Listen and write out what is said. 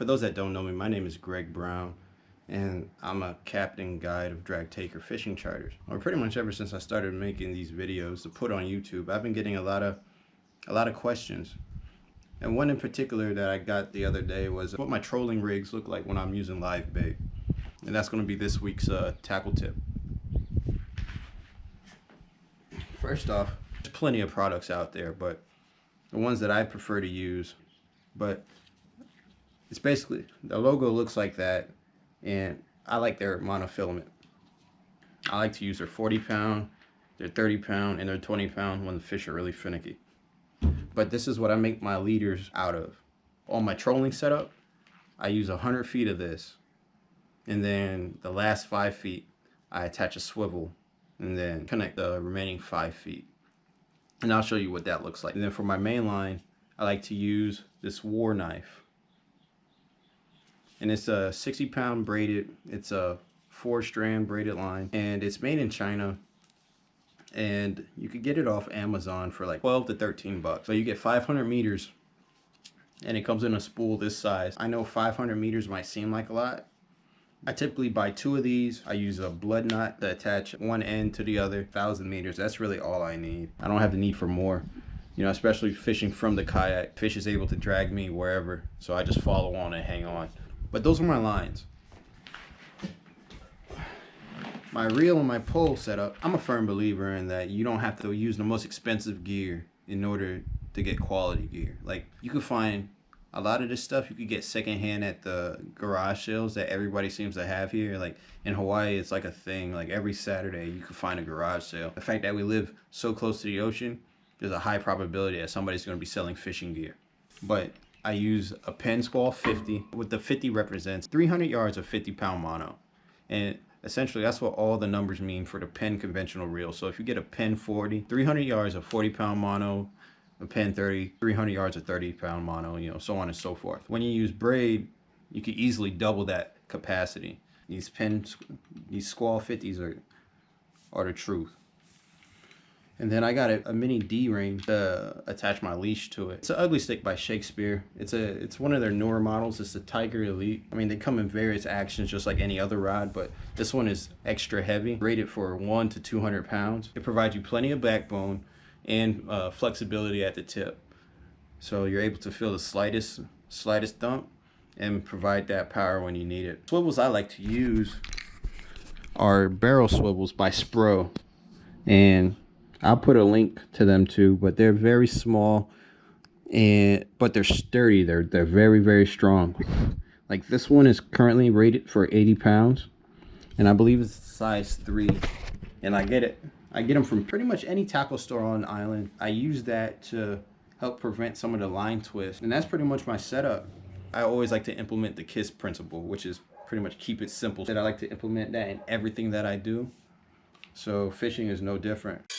those that don't know me, my name is Greg Brown, and I'm a captain guide of drag taker fishing charters. Or pretty much ever since I started making these videos to put on YouTube, I've been getting a lot of questions. And one in particular that I got the other day was what my trolling rigs look like when I'm using live bait. And that's going to be this week's tackle tip. First off, there's plenty of products out there, but the ones that I prefer to use, but it's basically, the logo looks like that, and I like their monofilament. I like to use their 40 pound, their 30 pound, and their 20 pound when the fish are really finicky. But this is what I make my leaders out of. On my trolling setup, I use 100 feet of this, and then the last 5 feet, I attach a swivel, and then connect the remaining 5 feet. And I'll show you what that looks like. And then for my main line, I like to use this war knife. And it's a 60 pound braided, it's a 4-strand braided line, and it's made in China. And you could get it off Amazon for like 12 to 13 bucks. So you get 500 meters, and it comes in a spool this size. I know 500 meters might seem like a lot. I typically buy 2 of these. I use a blood knot to attach one end to the other. 1,000 meters, that's really all I need. I don't have the need for more. You know, especially fishing from the kayak. Fish is able to drag me wherever, so I just follow on and hang on. But those are my lines. My reel and my pole setup, I'm a firm believer in that you don't have to use the most expensive gear in order to get quality gear. Like, you can find a lot of this stuff you could get secondhand at the garage sales that everybody seems to have here. Like in Hawaii, it's like a thing. Like every Saturday you can find a garage sale. The fact that we live so close to the ocean, there's a high probability that somebody's going to be selling fishing gear. But I use a Penn Squall 50. What the 50 represents 300 yards of 50 pound mono. And essentially that's what all the numbers mean for the Penn conventional reel. So if you get a Penn 40, 300 yards of 40 pound mono, a Penn 30, 300 yards of 30 pound mono, you know, so on and so forth. When you use braid, you could easily double that capacity. These Squall 50s are the truth. And then I got a mini D-ring to attach my leash to it. It's an Ugly Stick by Shakespeare. It's one of their newer models. It's the Tiger Elite. I mean, they come in various actions just like any other rod, but this one is extra heavy, rated for 1 to 200 pounds. It provides you plenty of backbone and flexibility at the tip, so you're able to feel the slightest thump and provide that power when you need it. Swivels I like to use are barrel swivels by Spro, and I'll put a link to them too, but they're very small, but they're sturdy. They're very, very strong. Like this one is currently rated for 80 pounds, and I believe it's size 3, and I get them from pretty much any tackle store on the island. I use that to help prevent some of the line twists, and that's pretty much my setup. I always like to implement the KISS principle, which is pretty much keep it simple. And I like to implement that in everything that I do. So fishing is no different.